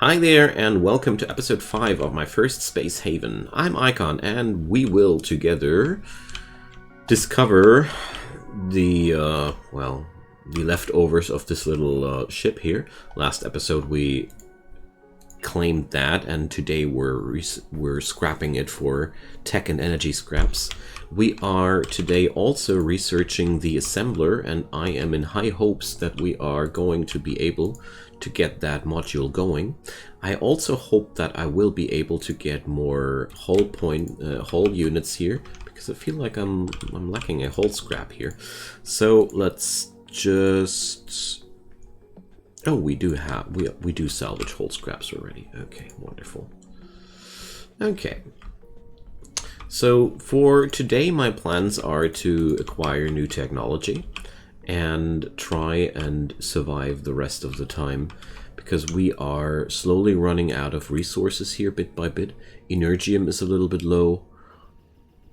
Hi there, and welcome to episode 5 of my first Space Haven. I'm Icon, and we will together discover the leftovers of this little ship here. Last episode we claimed that, and today we're scrapping it for tech and energy scraps. We are today also researching the assembler, and I am in high hopes that we are going to be able to get that module going. I also hope that I will be able to get more hull units here, because I feel like I'm lacking a hull scrap here. So let's just... Oh, we do salvage hull scraps already. Okay, wonderful. Okay. So for today, my plans are to acquire new technology and try and survive the rest of the time, because we are slowly running out of resources here bit by bit. Energium is a little bit low.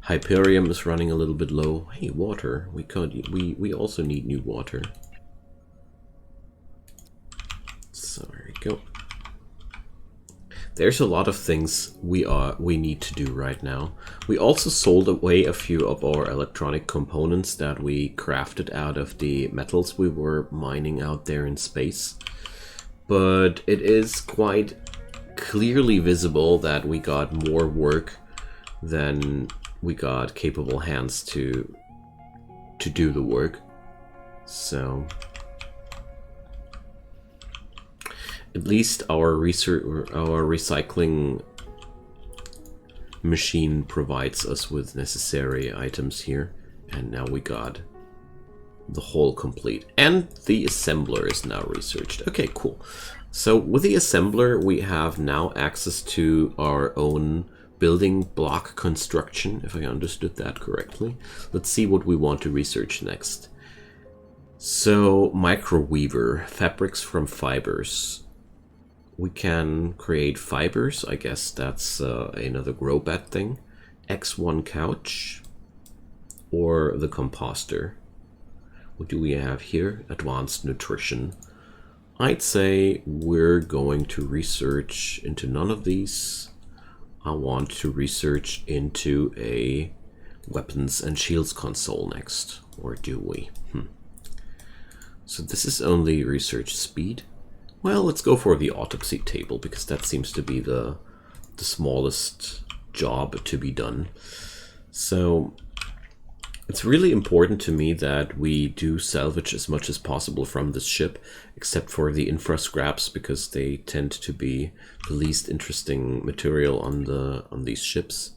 Hyperium is running a little bit low. Hey, water. We also need new water. So there we go. There's a lot of things we need to do right now. We also sold away a few of our electronic components that we crafted out of the metals we were mining out there in space. But it is quite clearly visible that we got more work than we got capable hands to do the work. So at least our recycling machine provides us with necessary items here, and now we got the whole complete, and the assembler is now researched. Okay, cool. So with the assembler we have now access to our own building block construction, if I understood that correctly. Let's see what we want to research next. So microweaver, fabrics from fibers. We can create fibers, I guess that's another grow bed thing. X1 couch, or the composter. What do we have here? Advanced nutrition. I'd say we're going to research into none of these. I want to research into a weapons and shields console next, or do we? So this is only research speed. Well, let's go for the autopsy table, because that seems to be the smallest job to be done. So it's really important to me that we do salvage as much as possible from this ship, except for the infra scraps, because they tend to be the least interesting material on these ships.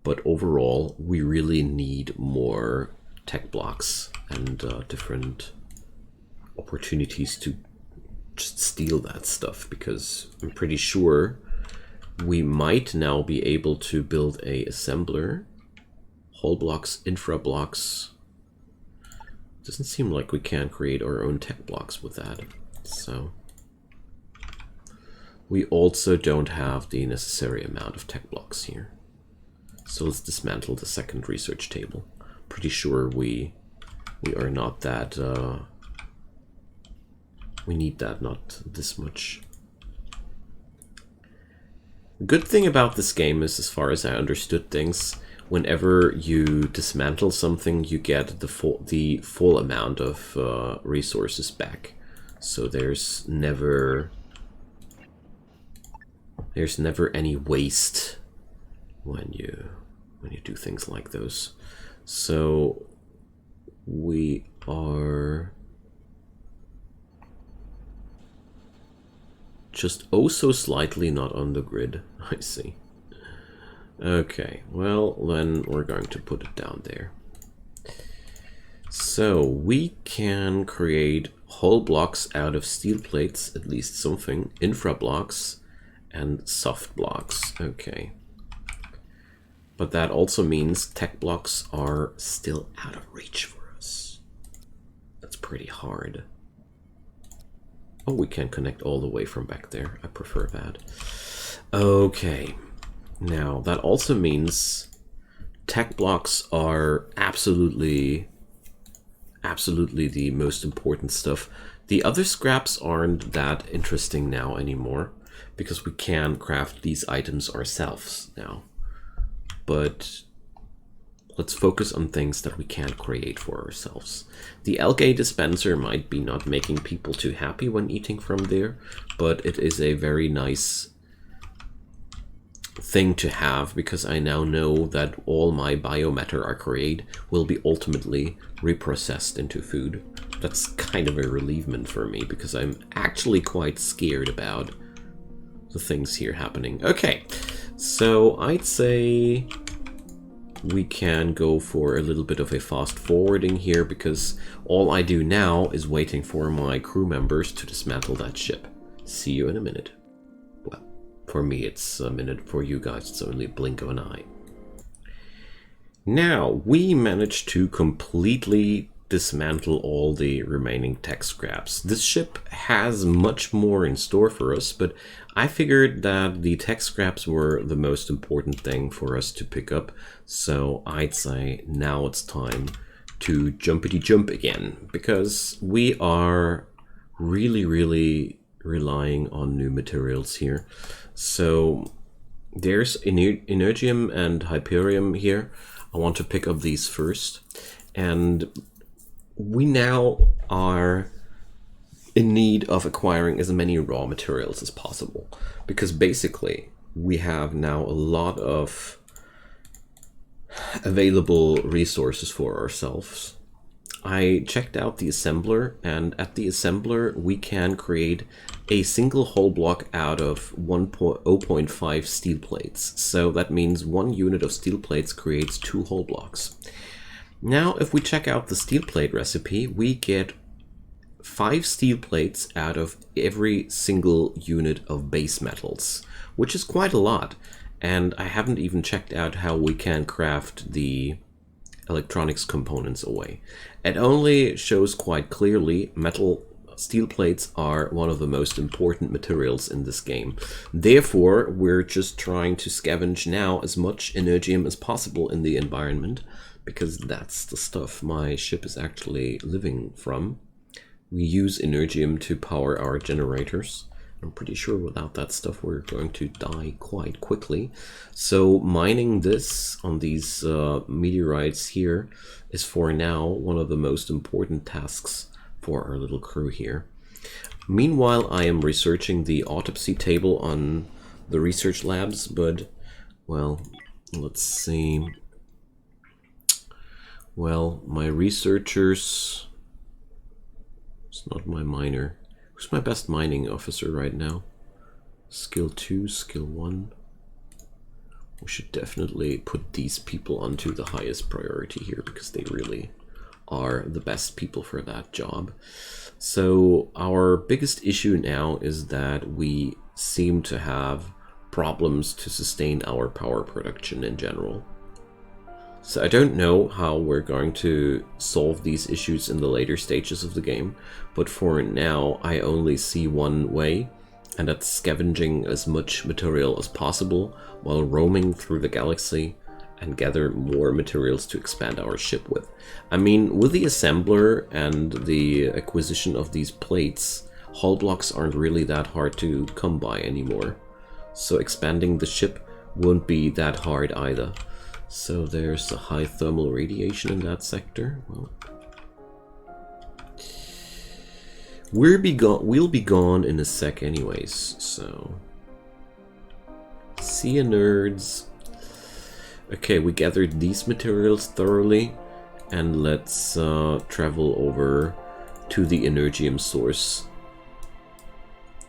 But overall, we really need more tech blocks and different opportunities to just steal that stuff, because I'm pretty sure we might now be able to build a assembler. Hull blocks, infra blocks. Doesn't seem like we can create our own tech blocks with that. So we also don't have the necessary amount of tech blocks here. So let's dismantle the second research table. Pretty sure we are not that we need that, not this much. The good thing about this game is, as far as I understood things, whenever you dismantle something, you get the full amount of resources back. So there's never any waste when you do things like those. So we are just oh so slightly not on the grid. I see. Okay, well then we're going to put it down there. So we can create hull blocks out of steel plates, at least something, infra blocks, and soft blocks. Okay. But that also means tech blocks are still out of reach for us. That's pretty hard. Oh, we can connect all the way from back there. I prefer that. Okay. Now, that also means tech blocks are absolutely the most important stuff The other scraps aren't that interesting now anymore, because we can craft these items ourselves now. But let's focus on things that we can create for ourselves. The algae dispenser might be not making people too happy when eating from there, but it is a very nice thing to have, because I now know that all my biomatter I create will be ultimately reprocessed into food. That's kind of a relievement for me, because I'm actually quite scared about the things here happening. Okay, so I'd say we can go for a little bit of a fast forwarding here, because all I do now is waiting for my crew members to dismantle that ship. See you in a minute. Well, for me it's a minute, for you guys it's only a blink of an eye. Now, we managed to completely dismantle all the remaining tech scraps. This ship has much more in store for us, but I figured that the tech scraps were the most important thing for us to pick up, so I'd say now it's time to jumpity jump again, because we are really relying on new materials here. So there's Energium and Hyperium here. I want to pick up these first, and we now are in need of acquiring as many raw materials as possible, because basically we have now a lot of available resources for ourselves. I checked out the assembler, and at the assembler we can create a single hull block out of 0.5 steel plates. So that means 1 unit of steel plates creates 2 hull blocks. Now, if we check out the steel plate recipe, we get 5 steel plates out of every single unit of base metals, which is quite a lot. And I haven't even checked out how we can craft the electronics components away. It only shows quite clearly steel plates are one of the most important materials in this game. Therefore, we're just trying to scavenge now as much energium as possible in the environment, because that's the stuff my ship is actually living from. We use energium to power our generators. I'm pretty sure without that stuff we're going to die quite quickly. So mining this on these meteorites here is for now one of the most important tasks for our little crew here. Meanwhile, I am researching the autopsy table on the research labs, but, well, let's see. Well, my researchers... It's not my miner. Who's my best mining officer right now? Skill 2, skill 1. We should definitely put these people onto the highest priority here, because they really are the best people for that job. So our biggest issue now is that we seem to have problems to sustain our power production in general. So I don't know how we're going to solve these issues in the later stages of the game, but for now I only see one way, and that's scavenging as much material as possible while roaming through the galaxy and gather more materials to expand our ship with. I mean, with the assembler and the acquisition of these plates, hull blocks aren't really that hard to come by anymore, so expanding the ship won't be that hard either. So there's a high thermal radiation in that sector. Well, we'll be gone in a sec anyways, so... See ya, nerds. Okay, we gathered these materials thoroughly, and let's travel over to the energium source.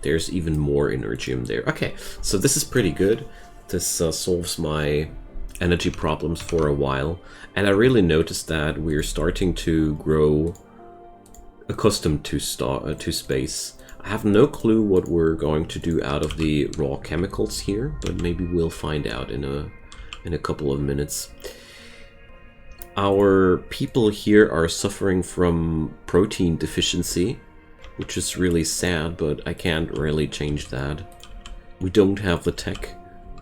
There's even more energium there. Okay, so this is pretty good. This solves my energy problems for a while, and I really noticed that we're starting to grow accustomed to space. I have no clue what we're going to do out of the raw chemicals here, but maybe we'll find out in a couple of minutes. Our people here are suffering from protein deficiency, which is really sad, but I can't really change that. We don't have the tech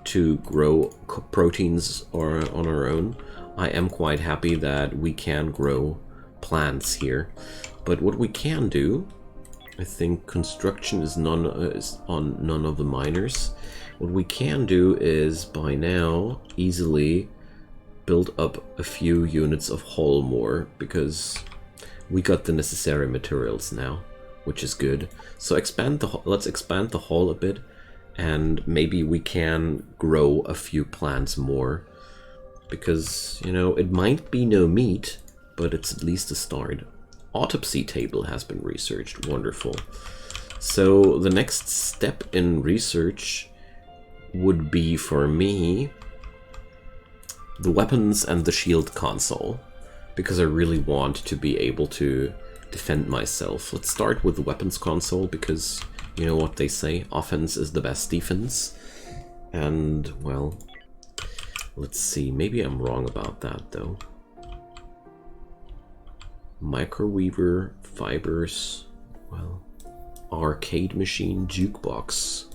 to grow proteins on our own. I am quite happy that we can grow plants here, but what we can do I think construction is on none of the miners. What we can do is by now easily build up a few units of hull more, because we got the necessary materials now, which is good. So let's expand the hull a bit, and maybe we can grow a few plants more, because, you know, it might be no meat, but it's at least a start. Autopsy table has been researched. Wonderful. So the next step in research would be, for me, the weapons and the shield console, because I really want to be able to defend myself. Let's start with the weapons console, because you know what they say, offense is the best defense. And, well, let's see, maybe I'm wrong about that though. Microweaver, fibers, well, arcade machine, jukebox,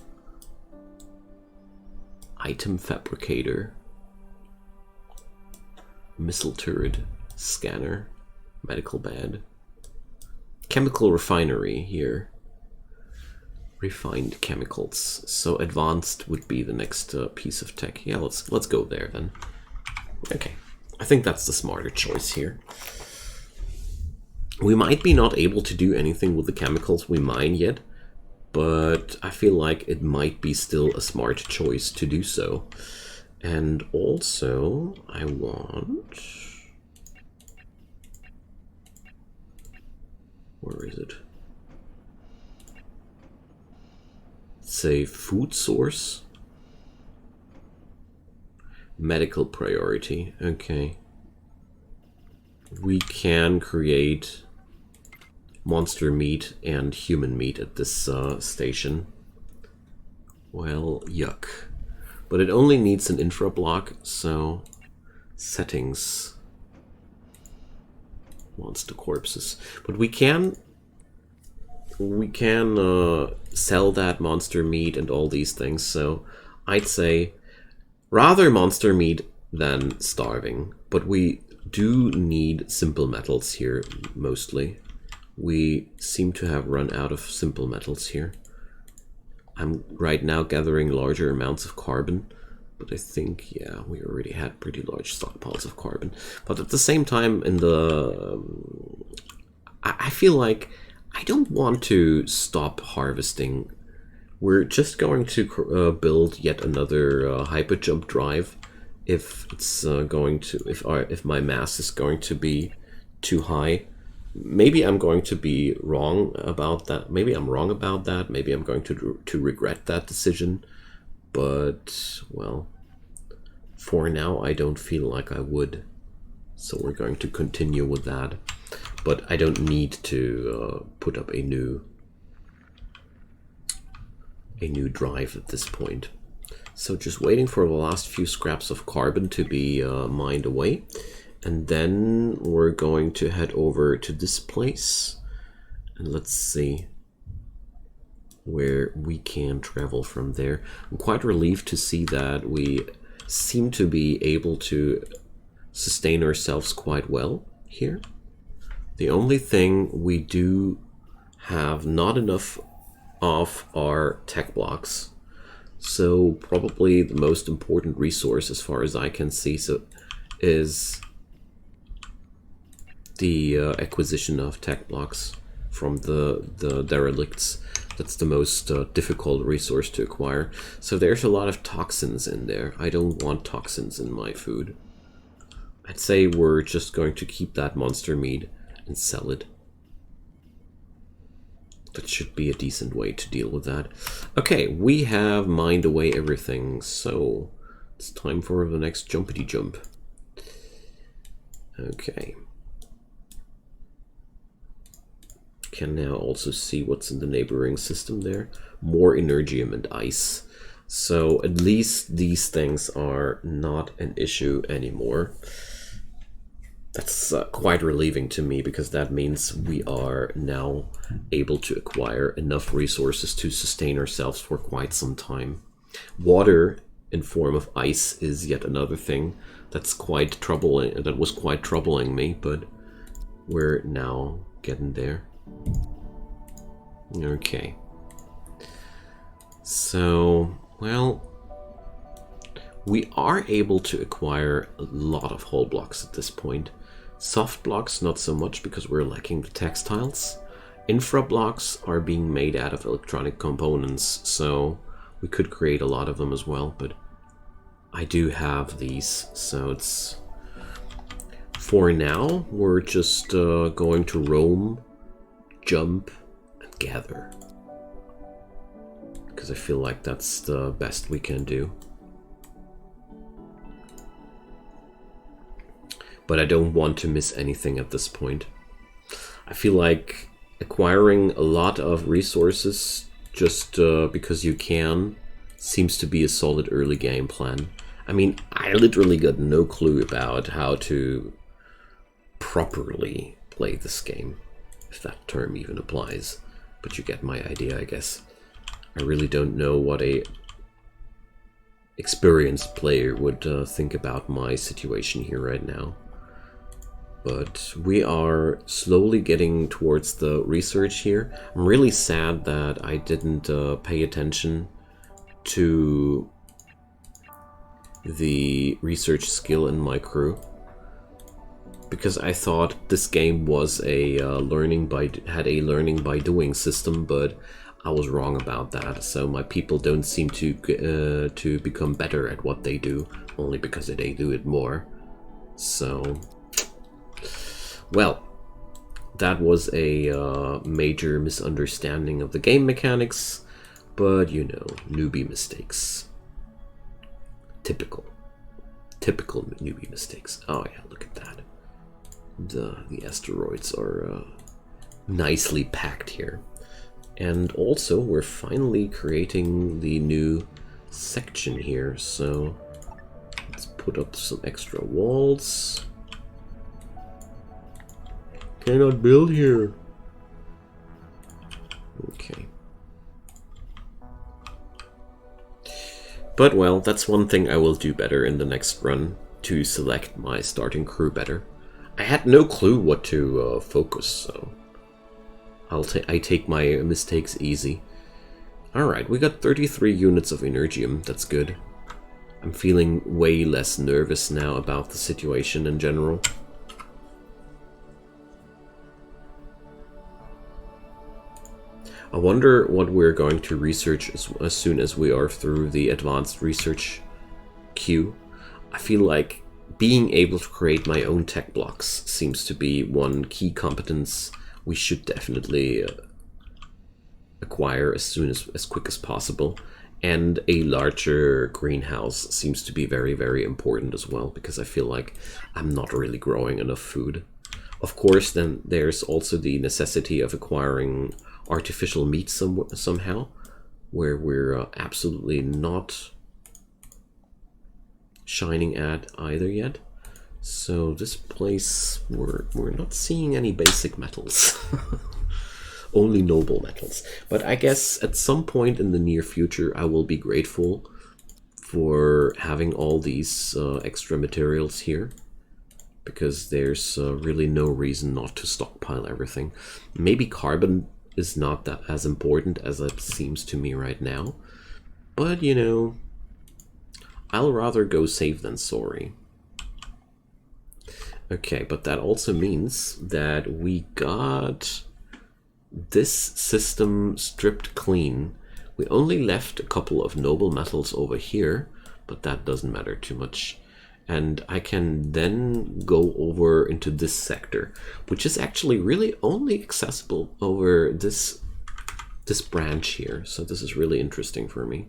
item fabricator, missile turret, scanner, medical bed, chemical refinery here, refined chemicals. So advanced would be the next piece of tech. Yeah, let's go there then. Okay, I think that's the smarter choice here. We might be not able to do anything with the chemicals we mine yet, but I feel like it might be still a smart choice to do so. And also, I want... Where is it? Say food source. Medical priority. Okay. We can create monster meat and human meat at this station. Well, yuck. But it only needs an infra block, so settings. Monster corpses. But we can sell that monster meat and all these things, so I'd say rather monster meat than starving. But we do need simple metals here, mostly. We seem to have run out of simple metals here. I'm right now gathering larger amounts of carbon, but I think, yeah, we already had pretty large stockpiles of carbon. But at the same time, in the... I feel like I don't want to stop harvesting. We're just going to build yet another hyperjump drive if it's going to... if my mass is going to be too high. Maybe I'm going to be wrong about that. Maybe I'm wrong about that. Maybe I'm going to regret that decision. But, well, for now I don't feel like I would. So we're going to continue with that. But I don't need to put up a new drive at this point. So just waiting for the last few scraps of carbon to be mined away. And then we're going to head over to this place. And let's see where we can travel from there. I'm quite relieved to see that we seem to be able to sustain ourselves quite well here. The only thing we do have not enough of are tech blocks. So probably the most important resource, as far as I can see, is the acquisition of tech blocks from the derelicts. That's the most difficult resource to acquire. So there's a lot of toxins in there. I don't want toxins in my food. I'd say we're just going to keep that monster meat and sell it. That should be a decent way to deal with that. Okay, we have mined away everything, so it's time for the next jumpity jump. Okay. Can now also see what's in the neighboring system there. More energium and ice. So at least these things are not an issue anymore. That's quite relieving to me, because that means we are now able to acquire enough resources to sustain ourselves for quite some time. Water in form of ice is yet another thing that's quite troubling. That was quite troubling me, but we're now getting there. Okay. So, well, we are able to acquire a lot of whole blocks at this point. Soft blocks, not so much, because we're lacking the textiles. Infra blocks are being made out of electronic components, so we could create a lot of them as well, but I do have these, so it's... For now, we're just going to roam, jump, and gather. Because I feel like that's the best we can do. But I don't want to miss anything at this point. I feel like acquiring a lot of resources just because you can seems to be a solid early game plan. I mean, I literally got no clue about how to properly play this game, if that term even applies, but you get my idea, I guess. I really don't know what a experienced player would think about my situation here right now. But we are slowly getting towards the research here. I'm really sad that I didn't pay attention to the research skill in my crew, because I thought this game was a had a learning by doing system, but I was wrong about that. So my people don't seem to become better at what they do only because they do it more. So, well, that was a major misunderstanding of the game mechanics, but you know, newbie mistakes. Typical newbie mistakes. Oh yeah, look at that. The asteroids are nicely packed here. And also, we're finally creating the new section here, so let's put up some extra walls. Cannot build here. Okay. But well, that's one thing I will do better in the next run, to select my starting crew better. I had no clue what to focus, so I take my mistakes easy. Alright, we got 33 units of Energium, that's good. I'm feeling way less nervous now about the situation in general. I wonder what we're going to research as soon as we are through the advanced research queue. I feel like being able to create my own tech blocks seems to be one key competence we should definitely acquire as quick as possible. And a larger greenhouse seems to be very, very important as well, because I feel like I'm not really growing enough food. Of course, then there's also the necessity of acquiring artificial meat somehow, where we're absolutely not shining at either yet. So this place, we're not seeing any basic metals. Only noble metals. But I guess at some point in the near future I will be grateful for having all these extra materials here, because there's really no reason not to stockpile everything. Maybe carbon is not that as important as it seems to me right now, but you know, I'll rather go safe than sorry. Okay, but that also means that we got this system stripped clean. We only left a couple of noble metals over here, but that doesn't matter too much. And I can then go over into this sector, which is actually really only accessible over this branch here. So this is really interesting for me.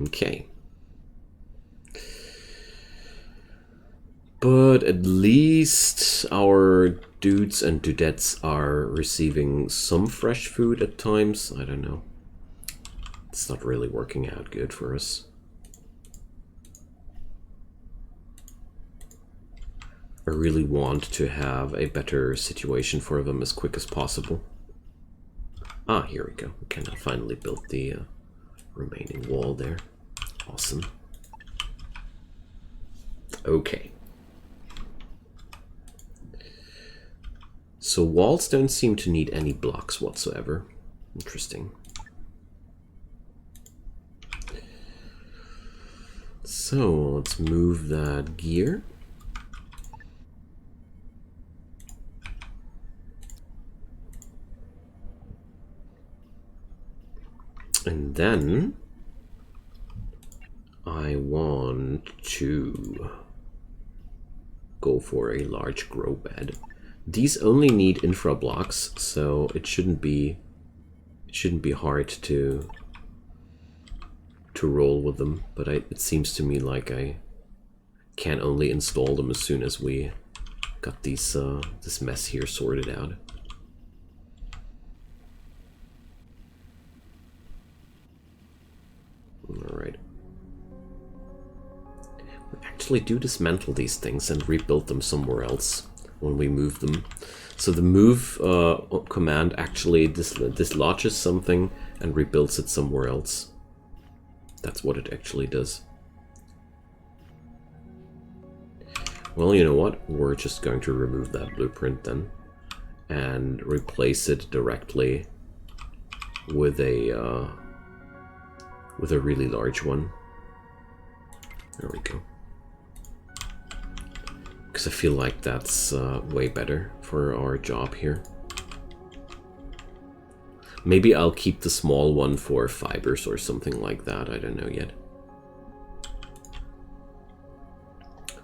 Okay. But at least our dudes and dudettes are receiving some fresh food at times. I don't know. It's not really working out good for us. I really want to have a better situation for them as quick as possible. Ah, here we go. We can finally build the remaining wall there. Awesome. Okay. So walls don't seem to need any blocks whatsoever. Interesting. So let's move that gear. And then I want to go for a large grow bed. These only need infra blocks, so it shouldn't be hard to roll with them, but it seems to me like I can only install them as soon as we got these this mess here sorted out. Alright. We actually do dismantle these things and rebuild them somewhere else when we move them. So the move command actually dislodges something and rebuilds it somewhere else. That's what it actually does. Well, you know what? We're just going to remove that blueprint then and replace it directly with a really large one. There we go. Because I feel like that's way better for our job here. Maybe I'll keep the small one for fibers or something like that. I don't know yet.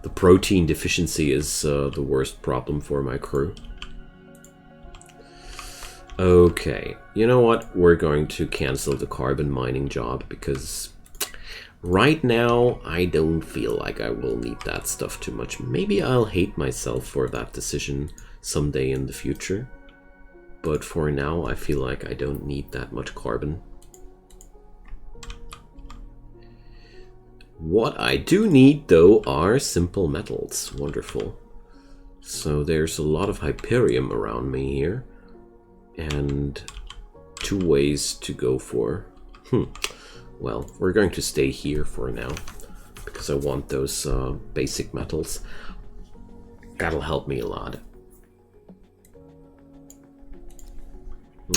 The protein deficiency is the worst problem for my crew. Okay, you know what? We're going to cancel the carbon mining job because right now I don't feel like I will need that stuff too much. Maybe I'll hate myself for that decision someday in the future. But for now, I feel like I don't need that much carbon. What I do need, though, are simple metals. Wonderful. So there's a lot of Hyperium around me here. And 2 ways to go for. Well, we're going to stay here for now. Because I want those basic metals. That'll help me a lot.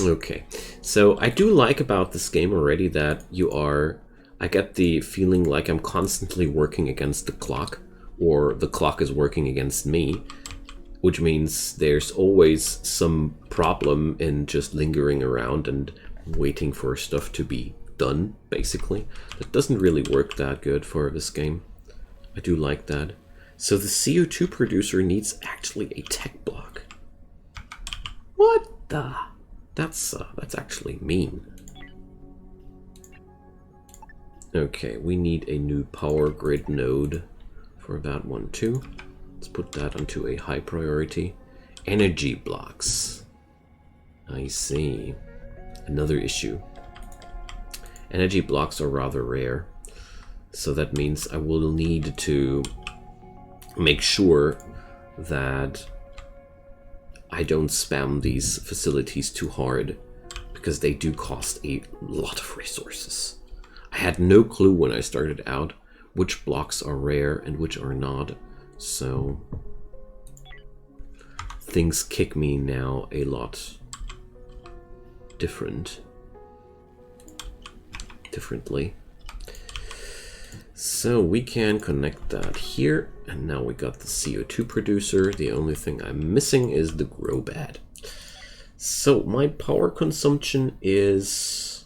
Okay, so I do like about this game already that I get the feeling like I'm constantly working against the clock, or the clock is working against me, which means there's always some problem in just lingering around and waiting for stuff to be done, basically. That doesn't really work that good for this game. I do like that. So the CO2 producer needs actually a tech block. What the... That's actually mean. Okay, we need a new power grid node for that one too. Let's put that onto a high priority. Energy blocks. I see. Another issue. Energy blocks are rather rare. So that means I will need to make sure that I don't spam these facilities too hard, because they do cost a lot of resources. I had no clue when I started out which blocks are rare and which are not, so things kick me now a lot differently. So we can connect that here, and now we got the CO2 producer. The only thing I'm missing is the grow bed. So my power consumption is,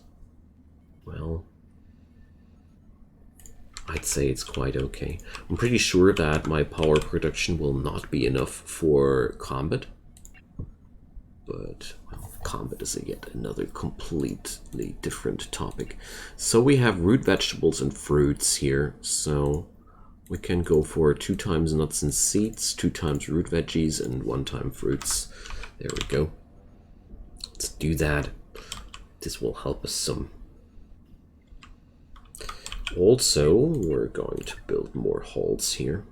well, I'd say it's quite okay. I'm pretty sure that my power production will not be enough for combat, but well, combat is yet another completely different topic. So we have root vegetables and fruits here, so we can go for 2 times nuts and seeds, 2 times root veggies, and 1 time fruits. There we go. Let's do that. This will help us some. Also, we're going to build more halls here.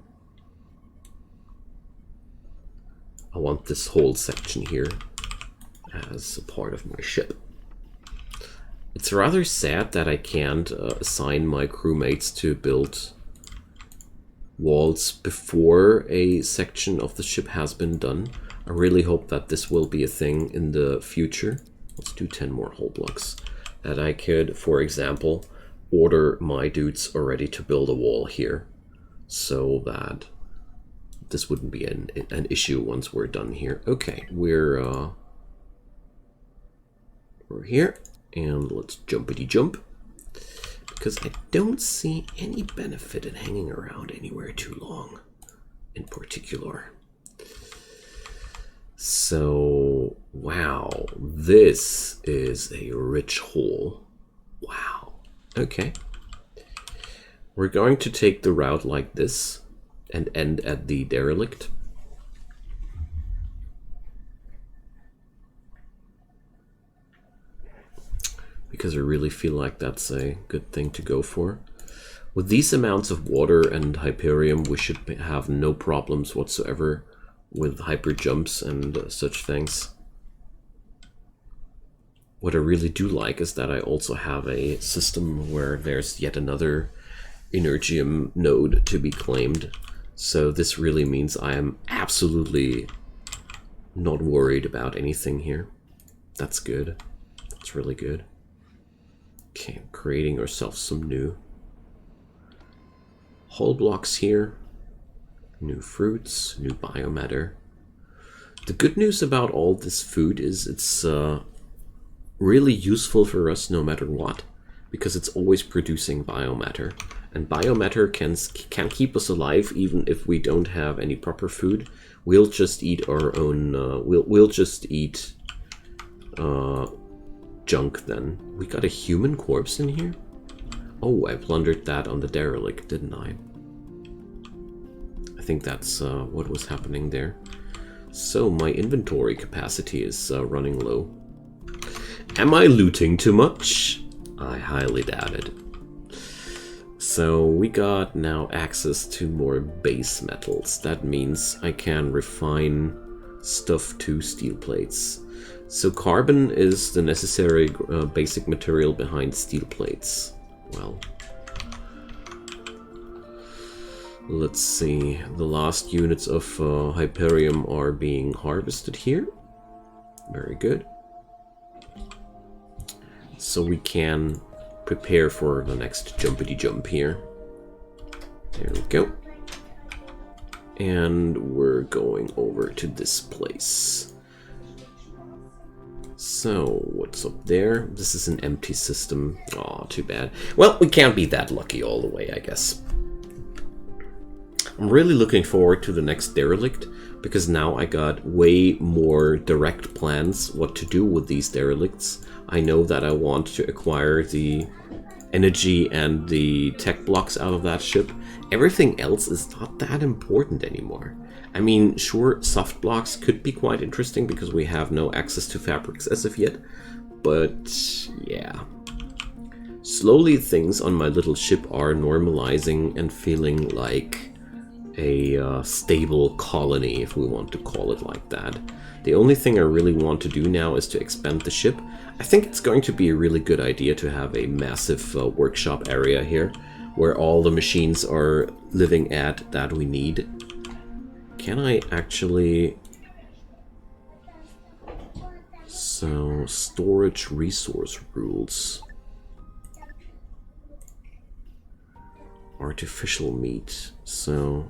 I want this whole section here as a part of my ship. It's rather sad that I can't assign my crewmates to build walls before a section of the ship has been done. I really hope that this will be a thing in the future. Let's do 10 more hull blocks. That I could, for example, order my dudes already to build a wall here, so that this wouldn't be an issue once we're done here. Okay, we're here, and let's jumpity jump, because I don't see any benefit in hanging around anywhere too long in particular. So, wow, this is a rich hole. Wow. Okay. We're going to take the route like this and end at the derelict. Because I really feel like that's a good thing to go for. With these amounts of water and Hyperium, we should have no problems whatsoever with hyper jumps and such things. What I really do like is that I also have a system where there's yet another Energium node to be claimed. So this really means I am absolutely not worried about anything here. That's good. That's really good. Okay, creating ourselves some new hull blocks here. New fruits, new biomatter. The good news about all this food is it's really useful for us no matter what, because it's always producing biomatter. And biomatter can keep us alive even if we don't have any proper food. We'll just eat our own, we'll just eat junk then. We got a human corpse in here? Oh, I plundered that on the derelict, didn't I? I think that's what was happening there. So my inventory capacity is running low. Am I looting too much? I highly doubt it. So we got now access to more base metals. That means I can refine stuff to steel plates. So carbon is the necessary basic material behind steel plates. Well, let's see. The last units of Hyperium are being harvested here. Very good. So we can prepare for the next jumpity jump here. There we go. And we're going over to this place. So, what's up there? This is an empty system. Aw, too bad. Well, we can't be that lucky all the way, I guess. I'm really looking forward to the next derelict, because now I got way more direct plans what to do with these derelicts. I know that I want to acquire the energy and the tech blocks out of that ship. Everything else is not that important anymore. I mean, sure, soft blocks could be quite interesting because we have no access to fabrics as of yet, but yeah. Slowly things on my little ship are normalizing and feeling like a stable colony, if we want to call it like that. The only thing I really want to do now is to expand the ship. I think it's going to be a really good idea to have a massive workshop area here, where all the machines are living at that we need. Can I actually... So, storage resource rules. Artificial meat. So,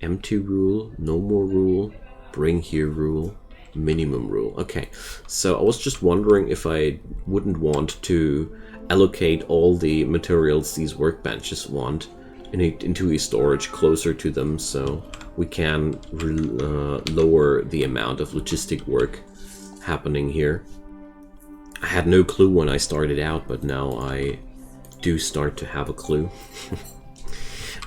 empty rule, no more rule, bring here rule, minimum rule. Okay, so I was just wondering if I wouldn't want to allocate all the materials these workbenches want into a storage closer to them, so we can lower the amount of logistic work happening here. I had no clue when I started out, but now I do start to have a clue.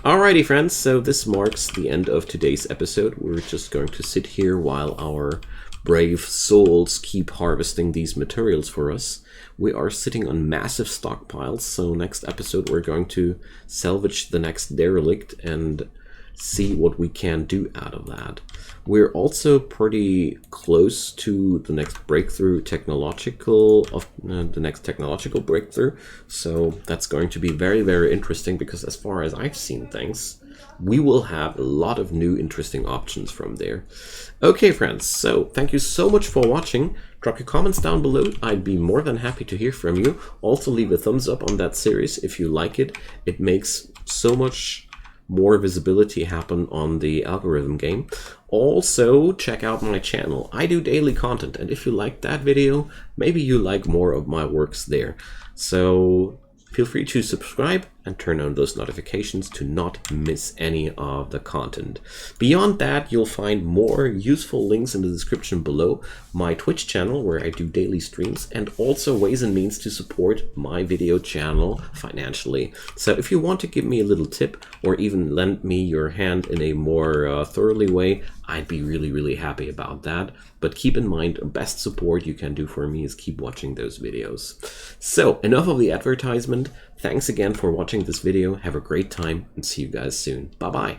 Alrighty friends, so this marks the end of today's episode. We're just going to sit here while our brave souls keep harvesting these materials for us. We are sitting on massive stockpiles, so next episode we're going to salvage the next derelict and see what we can do out of that. We're also pretty close to the next breakthrough the next technological breakthrough, so that's going to be very, very interesting, because as far as I've seen things, we will have a lot of new interesting options from there. Okay, friends, so thank you so much for watching. Drop your comments down below. I'd be more than happy to hear from you. Also leave a thumbs up on that series if you like it. It makes so much more visibility happen on the algorithm game. Also, check out my channel. I do daily content, and if you like that video, maybe you like more of my works there. So feel free to subscribe and turn on those notifications to not miss any of the content. Beyond that, you'll find more useful links in the description below, my Twitch channel where I do daily streams, and also ways and means to support my video channel financially. So if you want to give me a little tip or even lend me your hand in a more thoroughly way, I'd be really happy about that. But keep in mind, the best support you can do for me is keep watching those videos. So enough of the advertisement. Thanks again for watching this video. Have a great time and see you guys soon. Bye bye.